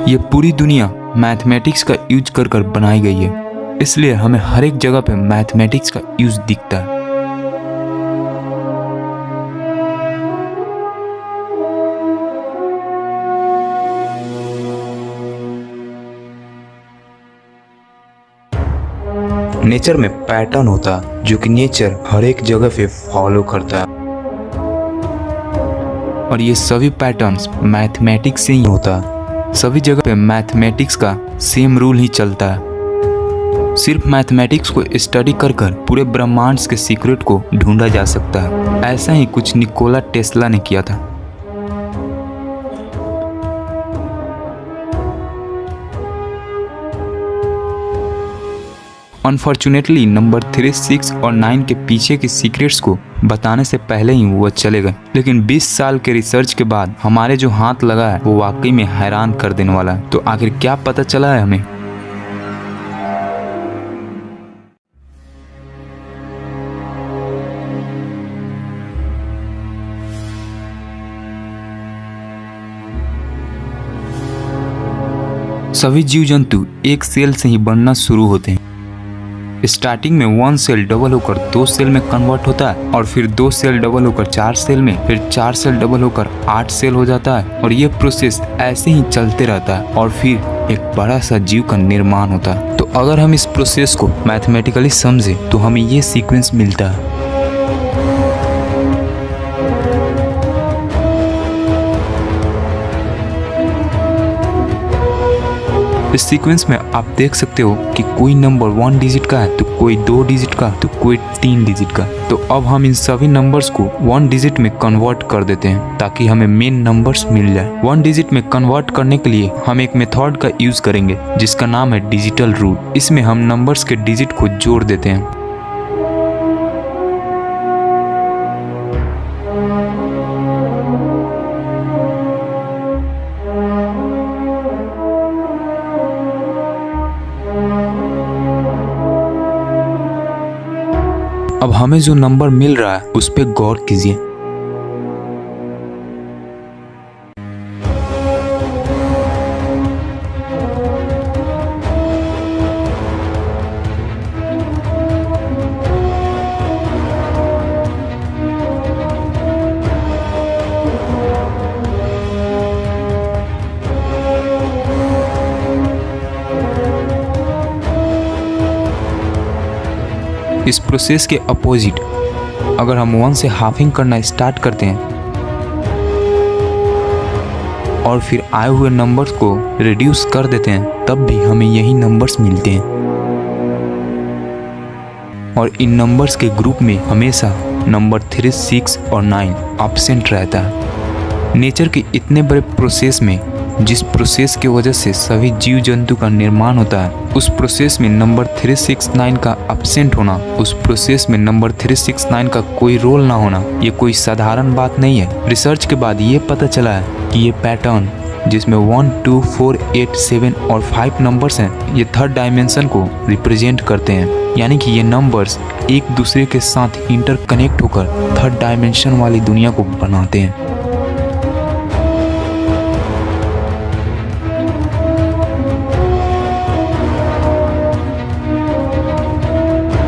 ये पूरी दुनिया मैथमेटिक्स का यूज कर कर बनाई गई है, इसलिए हमें हर एक जगह पे मैथमेटिक्स का यूज दिखता है। नेचर में पैटर्न होता है जो कि नेचर हर एक जगह पे फॉलो करता है, और ये सभी पैटर्न्स मैथमेटिक्स से ही होता है। सभी जगह पे मैथमेटिक्स का सेम रूल ही चलता है। सिर्फ मैथमेटिक्स को स्टडी कर कर पूरे ब्रह्मांड के सीक्रेट को ढूंढा जा सकता है। ऐसा ही कुछ निकोला टेस्ला ने किया था। अनफॉर्चुनेटली नंबर 3, 6 और 9 के पीछे के सीक्रेट्स को बताने से पहले ही वो चले गए। लेकिन 20 साल के रिसर्च के बाद हमारे जो हाथ लगा है वो वाकई में हैरान कर देने वाला है। तो आखिर क्या पता चला है हमें? सभी जीव जंतु एक सेल से ही बनना शुरू होते हैं। स्टार्टिंग में 1 सेल डबल होकर 2 सेल में कन्वर्ट होता है, और फिर 2 सेल डबल होकर 4 सेल में, फिर 4 सेल डबल होकर 8 सेल हो जाता है, और ये प्रोसेस ऐसे ही चलते रहता है, और फिर एक बड़ा सा जीव का निर्माण होता है। तो अगर हम इस प्रोसेस को मैथमेटिकली समझे तो हमें ये सीक्वेंस मिलता है। इस सीक्वेंस में आप देख सकते हो कि कोई नंबर 1 डिजिट का है, तो कोई 2 डिजिट का, तो कोई 3 डिजिट का। तो अब हम इन सभी नंबर्स को 1 डिजिट में कन्वर्ट कर देते हैं ताकि हमें मेन नंबर्स मिल जाए। 1 डिजिट में कन्वर्ट करने के लिए हम एक मेथड का यूज करेंगे जिसका नाम है डिजिटल रूट। इसमें हम नंबर्स के डिजिट को जोड़ देते हैं। अब हमें जो नंबर मिल रहा है उस पर गौर कीजिए। इस प्रोसेस के अपोजिट अगर हम 1 से हाफिंग करना स्टार्ट करते हैं और फिर आए हुए नंबर्स को रिड्यूस कर देते हैं, तब भी हमें यही नंबर्स मिलते हैं। और इन नंबर्स के ग्रुप में हमेशा नंबर 3, 6 और 9 एब्सेंट रहता है। नेचर के इतने बड़े प्रोसेस में जिस प्रोसेस की वजह से सभी जीव जंतु का निर्माण होता है, उस प्रोसेस में नंबर 3, 6, 9 का एब्सेंट होना, उस प्रोसेस में नंबर 3, 6, 9 का कोई रोल ना होना, ये कोई साधारण बात नहीं है। रिसर्च के बाद ये पता चला है कि ये पैटर्न जिसमें 1, 2, 4, 8, 7 और 5 नंबर्स हैं, ये थर्ड डायमेंशन को रिप्रेजेंट करते हैं। यानी कि ये नंबर्स एक दूसरे के साथ इंटरकनेक्ट होकर थर्ड डायमेंशन वाली दुनिया को बनाते हैं।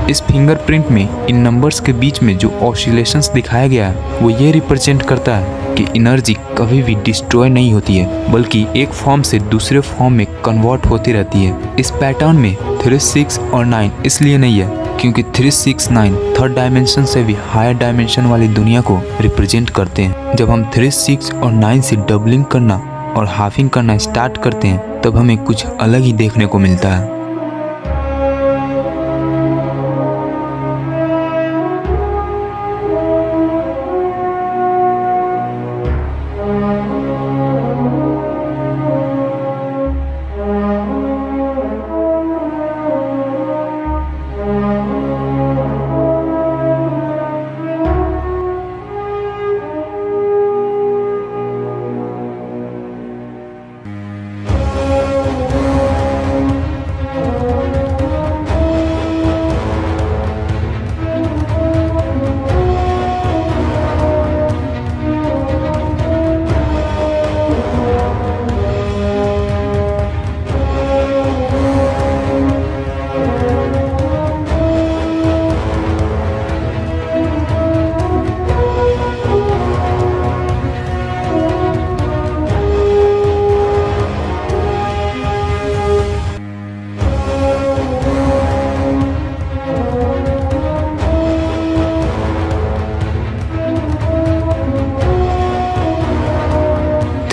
इस फिंगरप्रिंट में इन नंबर्स के बीच में जो ऑसिलेशंस दिखाया गया है वो ये रिप्रेजेंट करता है कि एनर्जी कभी भी डिस्ट्रॉय नहीं होती है, बल्कि एक फॉर्म से दूसरे फॉर्म में कन्वर्ट होती रहती है। इस पैटर्न में 3, 6 और 9 इसलिए नहीं है क्योंकि 3, 6, 9 थर्ड डायमेंशन से भी हायर डायमेंशन वाली दुनिया को रिप्रेजेंट करते हैं। जब हम 3, 6 और 9 से डबलिंग करना और हाफिंग करना स्टार्ट करते हैं, तब हमें कुछ अलग ही देखने को मिलता है।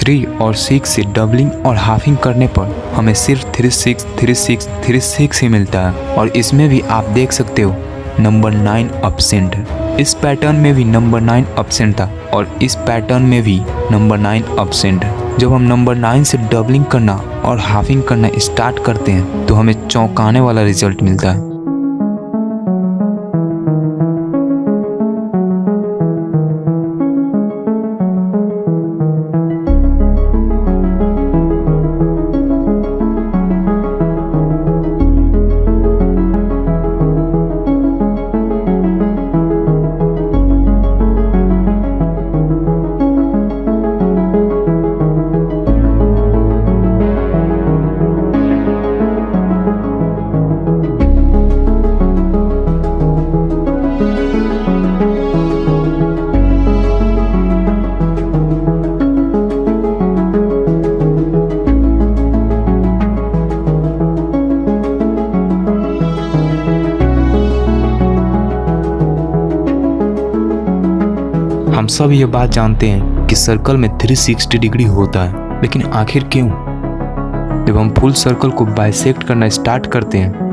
3 और 6 से डबलिंग और हाफिंग करने पर हमें सिर्फ 36, 36, 36 ही मिलता है। और इसमें भी आप देख सकते हो नंबर 9 एब्सेंट है। इस पैटर्न में भी नंबर 9 एब्सेंट था और इस पैटर्न में भी नंबर 9 एब्सेंट है। जब हम नंबर 9 से डबलिंग करना और हाफिंग करना स्टार्ट करते हैं तो हमें चौंकाने वाला रिजल्ट मिलता है। हम सब ये बात जानते हैं कि सर्कल में 360 डिग्री होता है, लेकिन आखिर क्यों? जब हम फुल सर्कल को बाइसेक्ट करना स्टार्ट करते हैं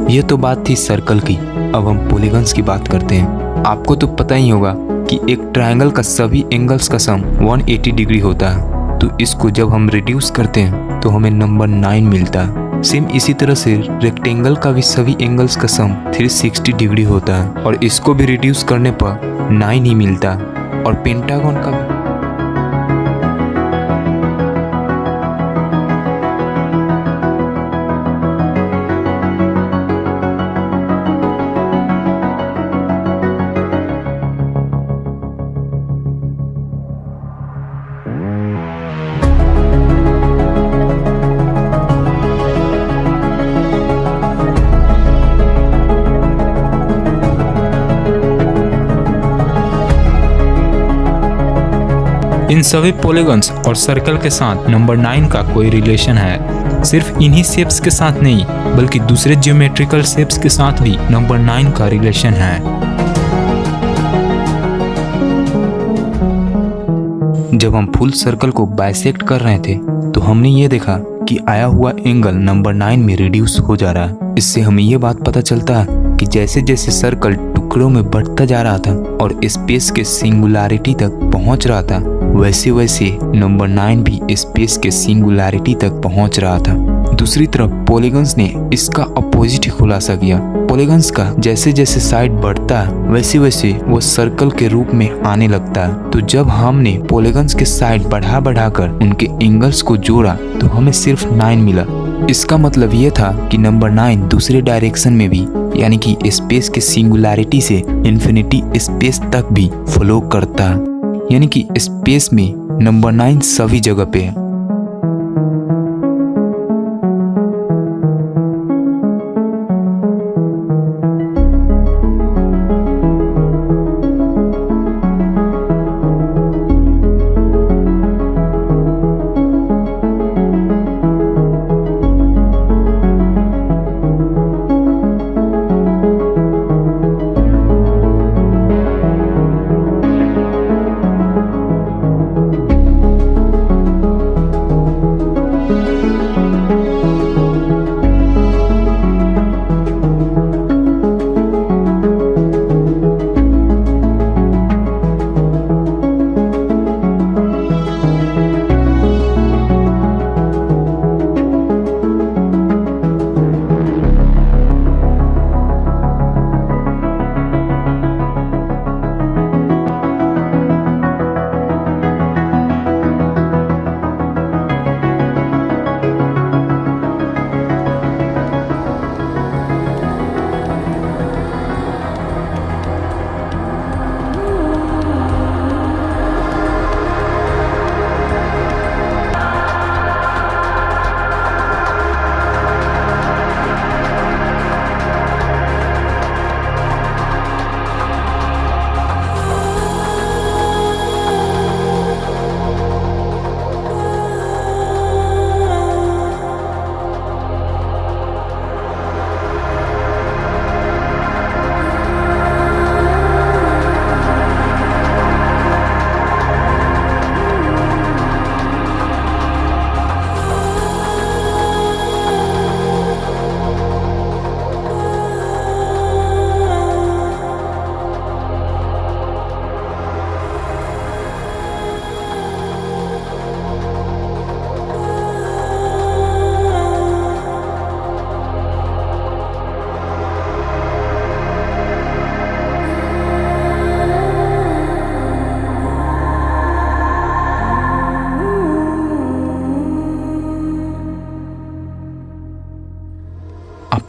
ये तो बात थी सर्कल की। अब हम पॉलीगन्स की बात करते हैं। आपको तो पता ही होगा कि एक ट्रायंगल का सभी एंगल्स का सम 180 डिग्री होता है। तो इसको जब हम रिड्यूस करते हैं तो हमें नंबर 9 मिलता है। सेम इसी तरह से रेक्टेंगल का भी सभी एंगल्स का सम 360 डिग्री होता है और इसको भी रिड्यूस करने पर 9 ही मिलता है। और पेंटागन का भी इन सभी पॉलीगन्स और सर्कल के साथ नंबर 9 का कोई रिलेशन है। सिर्फ इन्हीं शेप्स के साथ नहीं बल्कि दूसरे ज्योमेट्रिकल शेप्स के साथ भी नंबर 9 का रिलेशन है। जब हम फुल सर्कल को बाइसेक्ट कर रहे थे तो हमने ये देखा कि आया हुआ एंगल नंबर 9 में रिड्यूस हो जा रहा है। इससे हमें ये बात पता चलता है कि जैसे जैसे सर्कल टुकड़ों में बढ़ता जा रहा था और स्पेस के सिंगुलैरिटी तक पहुंच रहा था, वैसे वैसे नंबर 9 भी स्पेस के सिंगुलैरिटी तक पहुंच रहा था। दूसरी तरफ पॉलीगन्स ने इसका अपोजिट ही खुलासा किया। पॉलीगन्स का जैसे जैसे साइड बढ़ता है वैसे वैसे वो सर्कल के रूप में आने लगता है। तो जब हमने पॉलीगन्स के साइड बढ़ा बढ़ाकर उनके एंगल्स को जोड़ा तो हमें सिर्फ 9 मिला। इसका मतलब ये था कि नंबर 9 दूसरे डायरेक्शन में भी, यानी कि स्पेस के सिंगुलैरिटी से इन्फिनिटी स्पेस तक भी फ्लो करता है, यानी कि स्पेस में नंबर 9 सभी जगह पे है।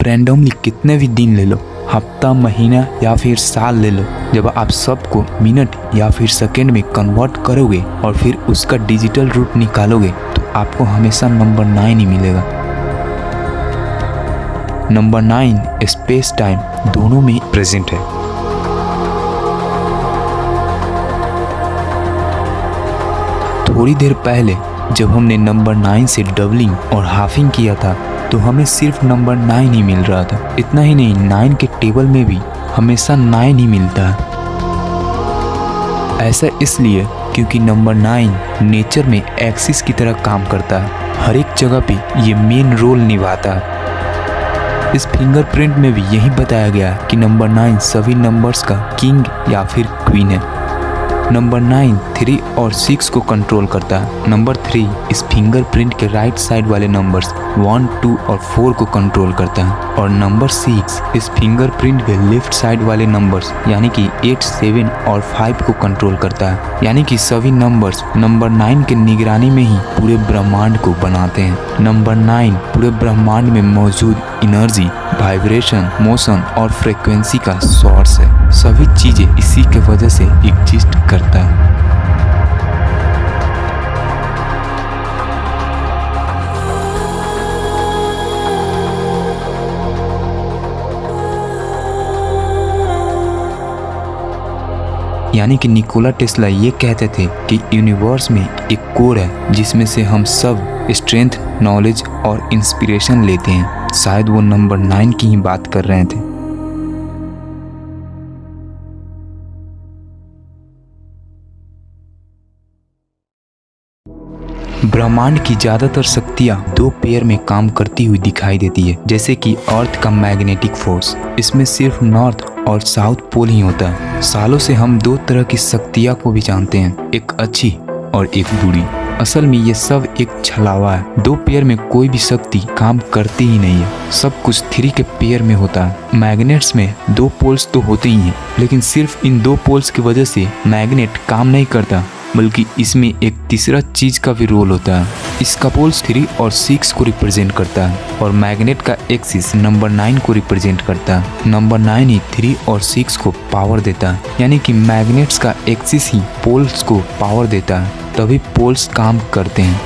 आप रैंडमली कितने भी दिन ले लो, हफ्ता, महीना या फिर साल ले लो, जब आप सबको मिनट या फिर सेकेंड में कन्वर्ट करोगे और फिर उसका डिजिटल रूट निकालोगे तो आपको हमेशा नंबर 9 ही मिलेगा। नंबर 9 स्पेस टाइम दोनों में प्रेजेंट है। थोड़ी देर पहले जब हमने नंबर 9 से डबलिंग और हाफिंग किया था तो हमें सिर्फ नंबर 9 ही मिल रहा था। इतना ही नहीं, 9 के टेबल में भी हमेशा 9 ही मिलता है। ऐसा इसलिए क्योंकि नंबर 9 नेचर में एक्सिस की तरह काम करता है, हर एक जगह पे ये मेन रोल निभाता है। इस फिंगरप्रिंट में भी यही बताया गया कि नंबर 9 सभी नंबर्स का किंग या फिर क्वीन है। नंबर 9 3 और 6 को कंट्रोल करता है। नंबर 3 इस फिंगरप्रिंट के राइट साइड वाले नंबर्स 1, 2 और 4 को कंट्रोल करता है और नंबर 6 इस फिंगरप्रिंट के लेफ्ट साइड वाले नंबर्स यानी कि 8, 7 और 5 को कंट्रोल करता है। यानी कि सभी नंबर्स नंबर 9 के निगरानी में ही पूरे ब्रह्मांड को बनाते हैं। नंबर 9 पूरे ब्रह्मांड में मौजूद एनर्जी, वाइब्रेशन, मोशन और फ्रीक्वेंसी का सोर्स है। सभी चीजें इसी के वजह से एग्जिस्ट करता है। यानी कि निकोला टेस्ला ये कहते थे कि यूनिवर्स में एक कोर है जिसमें से हम सब स्ट्रेंथ, नॉलेज और इंस्पिरेशन लेते हैं। शायद वो नंबर 9 की ही बात कर रहे थे। ब्रह्मांड की ज्यादातर शक्तियाँ 2 पेयर में काम करती हुई दिखाई देती है, जैसे कि अर्थ का मैग्नेटिक फोर्स। इसमें सिर्फ नॉर्थ और साउथ पोल ही होता है। सालों से हम 2 तरह की शक्तियाँ को भी जानते हैं, एक अच्छी और एक बुरी। असल में ये सब एक छलावा है। 2 पेयर में कोई भी शक्ति काम करती ही नहीं है, सब कुछ 3 के पेयर में होता है। मैग्नेट्स में 2 पोल्स तो होते ही हैं, लेकिन सिर्फ इन 2 पोल्स की वजह से मैग्नेट काम नहीं करता, बल्कि इसमें एक तीसरा चीज का भी रोल होता है। इसका पोल्स 3 और 6 को रिप्रेजेंट करता है और मैग्नेट का एक्सिस नंबर 9 को रिप्रेजेंट करता है। नंबर 9 ही 3 और 6 को पावर देता है, यानी कि मैग्नेट्स का एक्सिस ही पोल्स को पावर देता है, तभी पोल्स काम करते हैं।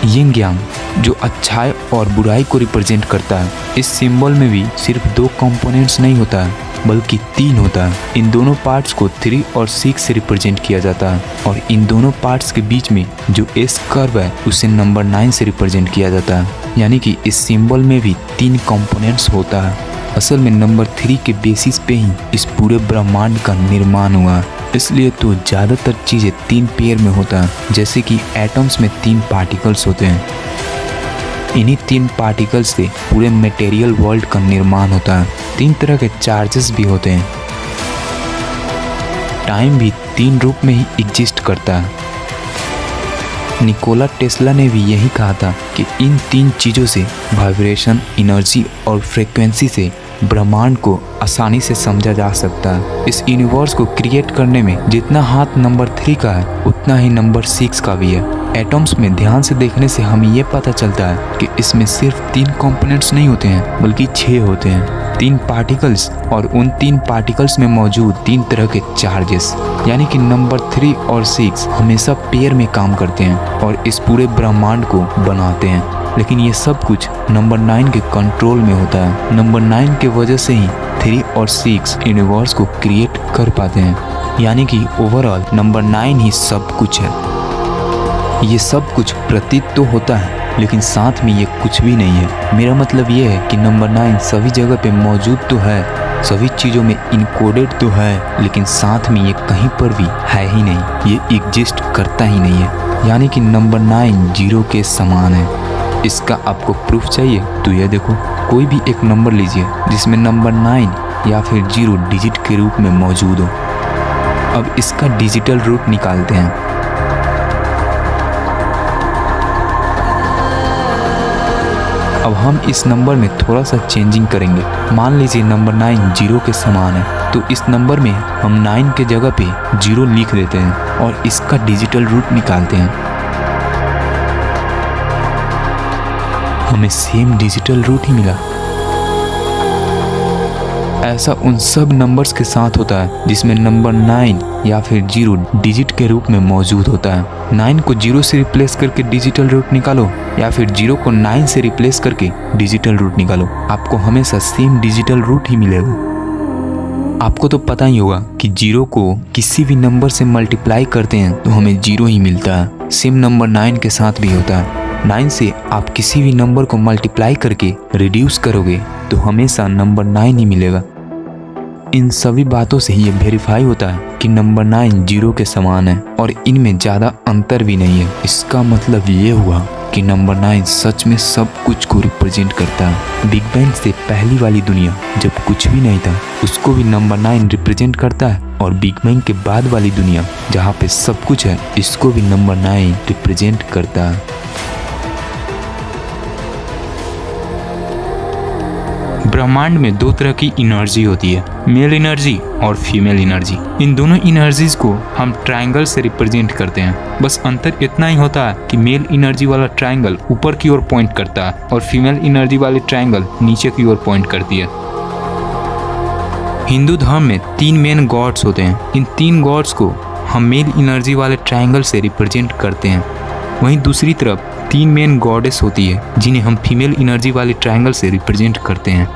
यिंग यांग जो अच्छाई और बुराई को रिप्रेजेंट करता है। इस सिंबल में भी सिर्फ 2 कंपोनेंट्स नहीं होता है, बल्कि 3 होता है। इन दोनों पार्ट्स को 3 और 6 से रिप्रेजेंट किया जाता है और इन दोनों पार्ट्स के बीच में जो एस कर्व है उसे नंबर 9 से रिप्रेजेंट किया जाता है। यानी कि इस सिंबल में भी 3 कंपोनेंट्स होता है। असल में नंबर 3 के बेसिस पे ही इस पूरे ब्रह्मांड का निर्माण हुआ है। इसलिए तो ज़्यादातर चीज़ें 3 पेयर में होता है, जैसे कि एटम्स में 3 पार्टिकल्स होते हैं। इन्हीं 3 पार्टिकल्स से पूरे मटेरियल वर्ल्ड का निर्माण होता है। 3 तरह के चार्जेस भी होते हैं। टाइम भी 3 रूप में ही एग्जिस्ट करता है। निकोला टेस्ला ने भी यही कहा था कि इन 3 चीज़ों से वाइब्रेशन, एनर्जी और फ्रीक्वेंसी से ब्रह्मांड को आसानी से समझा जा सकता है। इस यूनिवर्स को क्रिएट करने में जितना हाथ नंबर 3 का है उतना ही नंबर 6 का भी है। एटम्स में ध्यान से देखने से हमें ये पता चलता है कि इसमें सिर्फ 3 कंपोनेंट्स नहीं होते हैं, बल्कि 6 होते हैं। 3 पार्टिकल्स और उन 3 पार्टिकल्स में मौजूद 3 तरह के चार्जेस, यानी कि नंबर 3 और 6 हमेशा पेयर में काम करते हैं और इस पूरे ब्रह्मांड को बनाते हैं। लेकिन ये सब कुछ नंबर 9 के कंट्रोल में होता है। नंबर 9 के वजह से ही 3 और 6 यूनिवर्स को क्रिएट कर पाते हैं। यानी कि ओवरऑल नंबर 9 ही सब कुछ है। ये सब कुछ प्रतीत तो होता है, लेकिन साथ में ये कुछ भी नहीं है। मेरा मतलब ये है कि नंबर 9 सभी जगह पे मौजूद तो है, सभी चीज़ों में इनकोडेड तो है, लेकिन साथ में ये कहीं पर भी है ही नहीं, ये एग्जिस्ट करता ही नहीं है। यानी कि नंबर 9 0 के समान है। इसका आपको प्रूफ चाहिए तो ये देखो, कोई भी एक नंबर लीजिए जिसमें नंबर 9 या फिर 0 डिजिट के रूप में मौजूद हो। अब इसका डिजिटल रूट निकालते हैं। अब हम इस नंबर में थोड़ा सा चेंजिंग करेंगे। मान लीजिए नंबर 9 0 के समान है, तो इस नंबर में हम 9 के जगह पे 0 लिख देते हैं और इसका डिजिटल रूट निकालते हैं। हमें सेम डिजिटल रूट ही मिला। ऐसा उन सब नंबर्स के साथ होता है जिसमें नंबर 9 या फिर 0 डिजिट के रूप में मौजूद होता है। 9 को 0 से रिप्लेस करके डिजिटल रूट निकालो या फिर 0 को 9 से रिप्लेस करके डिजिटल रूट निकालो, आपको हमेशा सेम डिजिटल रूट ही मिलेगा। आपको तो पता ही होगा कि 0 को किसी भी नंबर से मल्टीप्लाई करते हैं तो हमें 0 ही मिलता है। सेम नंबर 9 के साथ भी होता है। 9 से आप किसी भी नंबर को मल्टीप्लाई करके रिड्यूस करोगे तो हमेशा नंबर 9 ही मिलेगा। इन सभी बातों से ये वेरीफाई होता है कि नंबर 9 0 के समान है और इनमें ज़्यादा अंतर भी नहीं है। इसका मतलब ये हुआ कि नंबर 9 सच में सब कुछ को रिप्रेजेंट करता है। बिग बैंग से पहली वाली दुनिया जब कुछ भी नहीं था उसको भी नंबर 9 रिप्रेजेंट करता है और बिग बैंग के बाद वाली दुनिया जहाँ पे सब कुछ है इसको भी नंबर 9 रिप्रेजेंट करता है। ब्रह्मांड में दो तरह की एनर्जी होती है, मेल एनर्जी और फीमेल एनर्जी। इन दोनों एनर्जीज को हम ट्रायंगल से रिप्रेजेंट करते हैं। बस अंतर इतना ही होता है कि मेल एनर्जी वाला ट्रायंगल ऊपर की ओर पॉइंट करता है और फीमेल एनर्जी वाली ट्रायंगल नीचे की ओर पॉइंट करती है। हिंदू धर्म में 3 मेन गॉड्स होते हैं। इन 3 गॉड्स को हम मेल एनर्जी वाले ट्रायंगल से रिप्रेजेंट करते हैं। वहीं दूसरी तरफ 3 मेन गॉडेस होती है जिन्हें हम फीमेल एनर्जी वाले ट्रायंगल से रिप्रेजेंट करते हैं।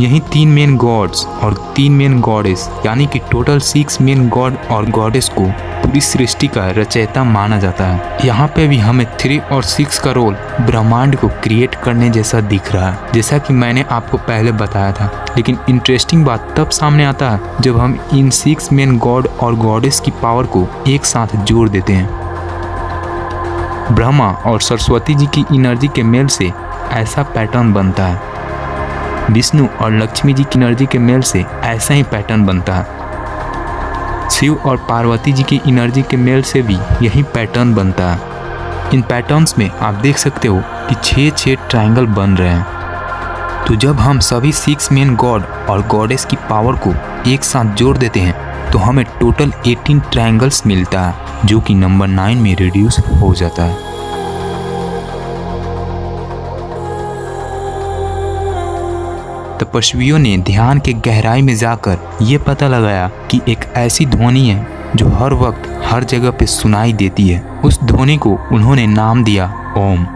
यही 3 मेन गॉड्स और 3 मेन गॉडेस यानी कि टोटल 6 मेन गॉड और गॉडेस को पूरी सृष्टि का रचयिता माना जाता है। यहाँ पे भी हमें 3 और 6 का रोल ब्रह्मांड को क्रिएट करने जैसा दिख रहा है, जैसा कि मैंने आपको पहले बताया था। लेकिन इंटरेस्टिंग बात तब सामने आता है जब हम इन 6 मेन गॉड और गॉडेस की पावर को एक साथ जोड़ देते हैं। ब्रह्मा और सरस्वती जी की एनर्जी के मेल से ऐसा पैटर्न बनता है। विष्णु और लक्ष्मी जी की एनर्जी के मेल से ऐसा ही पैटर्न बनता है। शिव और पार्वती जी की एनर्जी के मेल से भी यही पैटर्न बनता है। इन पैटर्न्स में आप देख सकते हो कि 6 ट्रायंगल बन रहे हैं। तो जब हम सभी 6 मेन गॉड और गॉडेस की पावर को एक साथ जोड़ देते हैं तो हमें टोटल 18 ट्रायंगल्स मिलता है जो कि नंबर 9 में रिड्यूस हो जाता है। तपस्वियों ने ध्यान के गहराई में जाकर ये पता लगाया कि एक ऐसी ध्वनि है जो हर वक्त हर जगह पे सुनाई देती है। उस ध्वनि को उन्होंने नाम दिया ओम।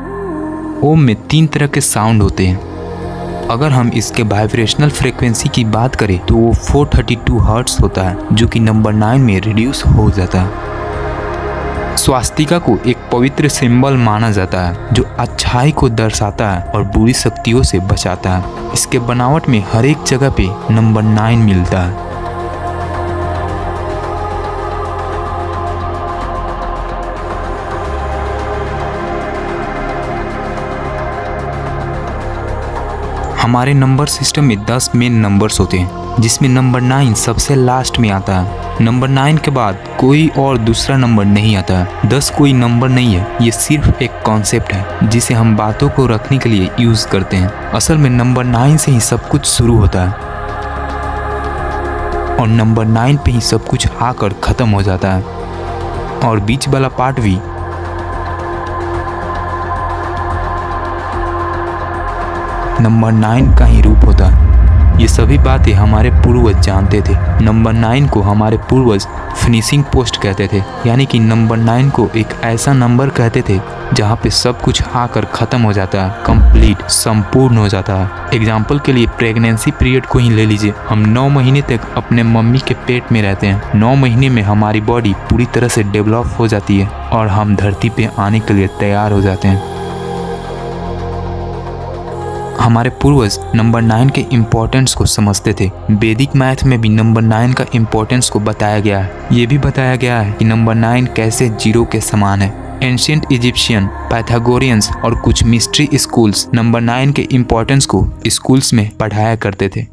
ओम में 3 तरह के साउंड होते हैं। अगर हम इसके वाइब्रेशनल फ्रीक्वेंसी की बात करें तो वो 432 हर्ट्ज होता है जो कि नंबर 9 में रिड्यूस हो जाता है। स्वास्तिका को एक पवित्र सिंबल माना जाता है जो अच्छाई को दर्शाता है और बुरी शक्तियों से बचाता है। इसके बनावट में हर एक जगह पे नंबर 9 मिलता है। हमारे नंबर सिस्टम में 10 मेन नंबर्स होते हैं जिसमें नंबर 9 सबसे लास्ट में आता है। नंबर 9 के बाद कोई और दूसरा नंबर नहीं आता है। 10 कोई नंबर नहीं है, ये सिर्फ एक कॉन्सेप्ट है जिसे हम बातों को रखने के लिए यूज करते हैं। असल में नंबर 9 से ही सब कुछ शुरू होता है और नंबर 9 पे ही सब कुछ आकर खत्म हो जाता है और बीच वाला पार्ट भी नंबर 9 का ही रूप होता है। ये सभी बातें हमारे पूर्वज जानते थे। नंबर 9 को हमारे पूर्वज फिनिशिंग पोस्ट कहते थे, यानी कि नंबर 9 को एक ऐसा नंबर कहते थे जहाँ पे सब कुछ आकर ख़त्म हो जाता है, कंप्लीट संपूर्ण हो जाता है। एग्जाम्पल के लिए प्रेगनेंसी पीरियड को ही ले लीजिए। हम 9 महीने तक अपने मम्मी के पेट में रहते हैं। 9 महीने में हमारी बॉडी पूरी तरह से डेवलप हो जाती है और हम धरती पे आने के लिए तैयार हो जाते हैं। हमारे पूर्वज नंबर 9 के इम्पोर्टेंस को समझते थे। वैदिक मैथ में भी नंबर 9 का इम्पोर्टेंस को बताया गया है। ये भी बताया गया है कि नंबर 9 कैसे 0 के समान है। एंशिएंट इजिप्शियन, पाइथागोरियंस और कुछ मिस्ट्री स्कूल्स नंबर 9 के इम्पोर्टेंस को स्कूल्स में पढ़ाया करते थे।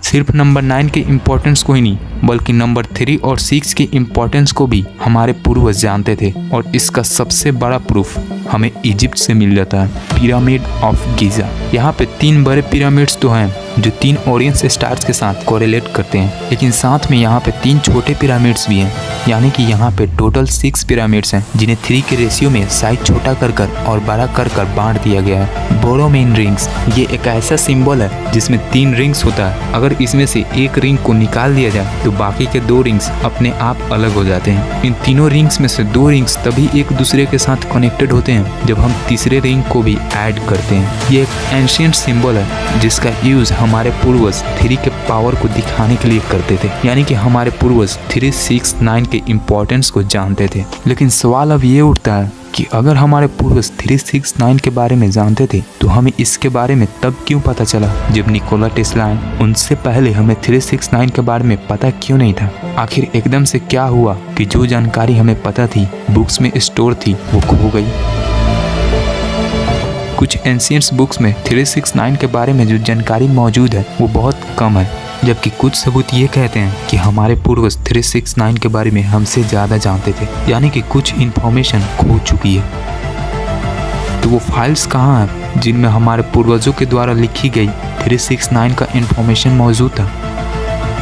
सिर्फ नंबर 9 के इम्पोर्टेंस को ही नहीं बल्कि नंबर 3 और 6 के इम्पोर्टेंस को भी हमारे पूर्वज जानते थे और इसका सबसे बड़ा प्रूफ हमें इजिप्ट से मिल जाता है। Pyramid of Giza. यहाँ पे 3 बड़े पिरामिड्स तो हैं जो 3 ओरियंस स्टार्स के साथ कोरिलेट करते हैं। लेकिन साथ में यहाँ पे 3 छोटे पिरामिड्स भी हैं, यानी कि यहाँ पे टोटल 6 पिरामिड्स हैं, जिन्हें 3 के रेशियो में साइज छोटा कर कर और बड़ा कर कर बांट दिया गया है। बोरोमेन रिंग्स ये एक ऐसा सिंबल है जिसमें 3 रिंग्स होता है। अगर इसमें से एक रिंग को निकाल दिया जाए तो बाकी के 2 रिंग्स अपने आप अलग हो जाते हैं। इन तीनों रिंग्स में से 2 रिंग्स तभी एक दूसरे के साथ कनेक्टेड होते हैं जब हम तीसरे रिंग को भी ऐड करते हैं। ये एक एंशिएंट सिंबल है जिसका यूज हमारे पूर्वज 3 के पावर को दिखाने के लिए करते थे, यानी कि हमारे पूर्वज 3, 6, 9 के इम्पोर्टेंस को जानते थे। लेकिन सवाल अब ये उठता है कि अगर हमारे पूर्वज 3, 6, 9 के बारे में जानते थे तो हमें इसके बारे में तब क्यों पता चला जब निकोला टेस्ला आए? उनसे पहले हमें 3, 6, 9 के बारे में पता क्यों नहीं था? आखिर एकदम से क्या हुआ कि जो जानकारी हमें पता थी, बुक्स में स्टोर थी, वो खो गई? कुछ एंशिएंट्स बुक्स में 3, 6, 9 के बारे में जो जानकारी मौजूद है वो बहुत कम है, जबकि कुछ सबूत ये कहते हैं कि हमारे पूर्वज 3, 6, 9 के बारे में हमसे ज़्यादा जानते थे, यानी कि कुछ इन्फॉर्मेशन खो चुकी है। तो वो फाइल्स कहाँ हैं जिनमें हमारे पूर्वजों के द्वारा लिखी गई 3, 6, 9 का इन्फॉर्मेशन मौजूद था?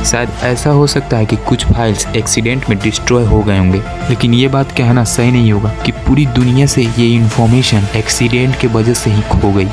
शायद ऐसा हो सकता है कि कुछ फाइल्स एक्सीडेंट में डिस्ट्रॉय हो गए होंगे, लेकिन ये बात कहना सही नहीं होगा कि पूरी दुनिया से ये इन्फॉर्मेशन एक्सीडेंट के वजह से ही खो गई।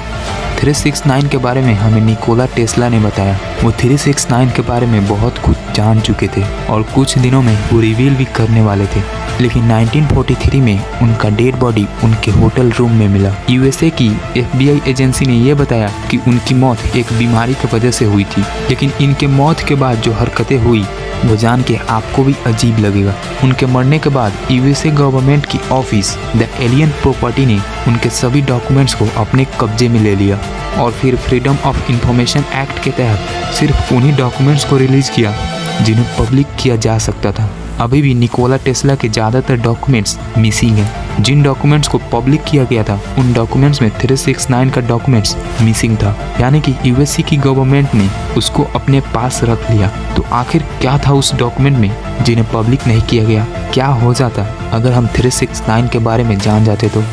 3, 6, 9 के बारे में हमें निकोला टेस्ला ने बताया। वो 3, 6, 9 के बारे में बहुत कुछ जान चुके थे और कुछ दिनों में वो रिवील भी करने वाले थे। लेकिन 1943 में उनका डेड बॉडी उनके होटल रूम में मिला। यूएसए की FBI एजेंसी ने यह बताया कि उनकी मौत एक बीमारी की वजह से हुई थी। लेकिन इनके मौत के बाद जो हरकतें हुई वो जान के आपको भी अजीब लगेगा। उनके मरने के बाद यूएसए गवर्नमेंट की ऑफिस द एलियन प्रॉपर्टी ने उनके सभी डॉक्यूमेंट्स को अपने कब्जे में ले लिया और फिर फ्रीडम ऑफ इंफॉर्मेशन एक्ट के तहत सिर्फ उन्हीं डॉक्यूमेंट्स को रिलीज किया जिन्हें पब्लिक किया जा सकता था। अभी भी निकोला टेस्ला के ज़्यादातर डॉक्यूमेंट्स मिसिंग हैं। जिन डॉक्यूमेंट्स को पब्लिक किया गया था उन डॉक्यूमेंट्स में 3, 6, 9 का डॉक्यूमेंट्स मिसिंग था, यानी कि यूएसए की गवर्नमेंट ने उसको अपने पास रख लिया। तो आखिर क्या था उस डॉक्यूमेंट में जिन्हें पब्लिक नहीं किया गया? क्या हो जाता अगर हम 3, 6, 9 के बारे में जान जाते तो?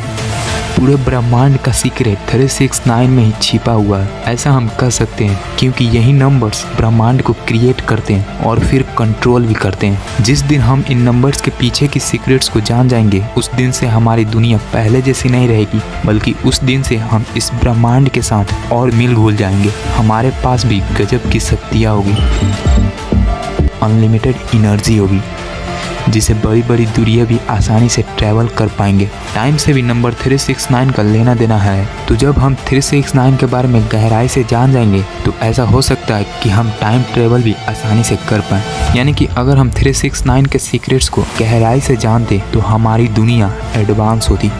पूरे ब्रह्मांड का सीक्रेट 3, 6, 9 में ही छिपा हुआ है, ऐसा हम कह सकते हैं, क्योंकि यही नंबर्स ब्रह्मांड को क्रिएट करते हैं और फिर कंट्रोल भी करते हैं। जिस दिन हम इन नंबर्स के पीछे की सीक्रेट्स को जान जाएंगे, उस दिन से हमारी दुनिया पहले जैसी नहीं रहेगी, बल्कि उस दिन से हम इस ब्रह्मांड के साथ और मिल घुल जाएंगे। हमारे पास भी गजब की शक्तियाँ होगी, अनलिमिटेड एनर्जी होगी, जिसे बड़ी बड़ी दूरियां भी आसानी से ट्रैवल कर पाएंगे। टाइम से भी नंबर 3, 6, 9 का लेना देना है। तो जब हम 3, 6, 9 के बारे में गहराई से जान जाएंगे तो ऐसा हो सकता है कि हम टाइम ट्रैवल भी आसानी से कर पाएं। यानी कि अगर हम 3, 6, 9 के सीक्रेट्स को गहराई से जानते तो हमारी दुनिया एडवांस होती।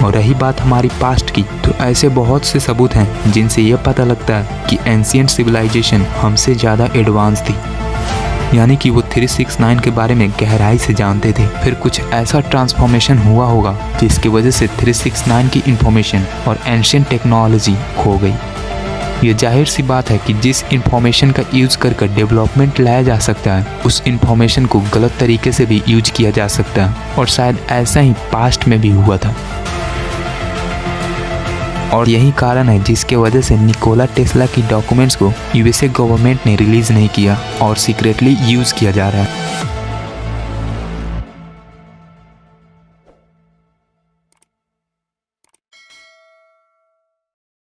और रही बात हमारी पास्ट की, तो ऐसे बहुत से सबूत हैं जिनसे यह पता लगता है कि एंशिएंट सिविलाइजेशन हमसे ज़्यादा एडवांस थी, यानी कि वो 3, 6, 9 के बारे में गहराई से जानते थे। फिर कुछ ऐसा ट्रांसफॉर्मेशन हुआ होगा जिसकी वजह से 3, 6, 9 की इंफॉर्मेशन और एंशिएंट टेक्नोलॉजी खो गई। ये जाहिर सी बात है कि जिस इंफॉर्मेशन का यूज कर डेवलपमेंट लाया जा सकता है, उस इंफॉर्मेशन को गलत तरीके से भी यूज किया जा सकता है, और शायद ऐसा ही पास्ट में भी हुआ था। और यही कारण है जिसके वजह से निकोला टेस्ला की डॉक्यूमेंट्स को यूएसए गवर्नमेंट ने रिलीज नहीं किया और सीक्रेटली यूज किया जा रहा है।